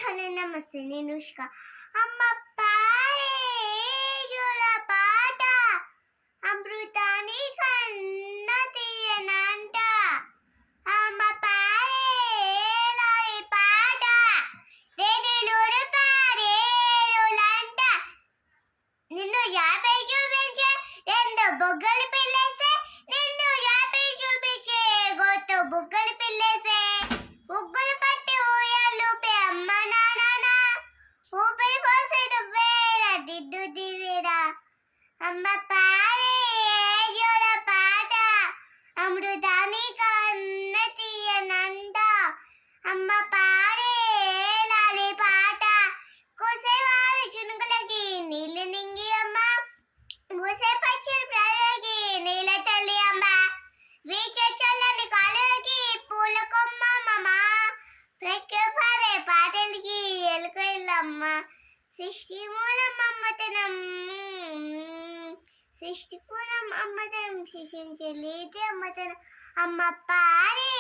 Hello నమస్తే నేను ఉష్క. అమ్మ పాడే జోల పాట అమృతాని కన్న తీయనంట. అమ్మ పాడే లాలి పాట దేదిలుడు పారేలులంట. నిన్ను యాపై చూపించే రెండు బొగ్గలు పిల్లేసే, నిన్ను యాపై చూపించే గొత్తు బుగ్గలు పిల్లేసే. బుగ్గలు పట్టి ఊయలుపే అమ్మ నాన్న, ఊపిరి పోసే నువ్వేరా దిద్దు దివిరా. అమ్మ పాడే జోల పాట అమృతాని కన్న తీయనంట. అమ్మ పాడే లాలి పాట కోసేవారి చునుకులకి నీళ్ళు నింగి అమ్మ, మూసే పచ్చని ప్రజలకి నీళ్ళ తల్లి అమ్మ, వీచే చల్లని కాలులకి పూల కొమ్మ అమ్మ, ప్రఖ్యపాడే పాటలకి ఎలుకలమ్మ. సృష్టి మూలం అమ్మతనం, సృష్టి మూలం అమ్మతనం, శిశించలేదే అమ్మతనం. అమ్మ పాడే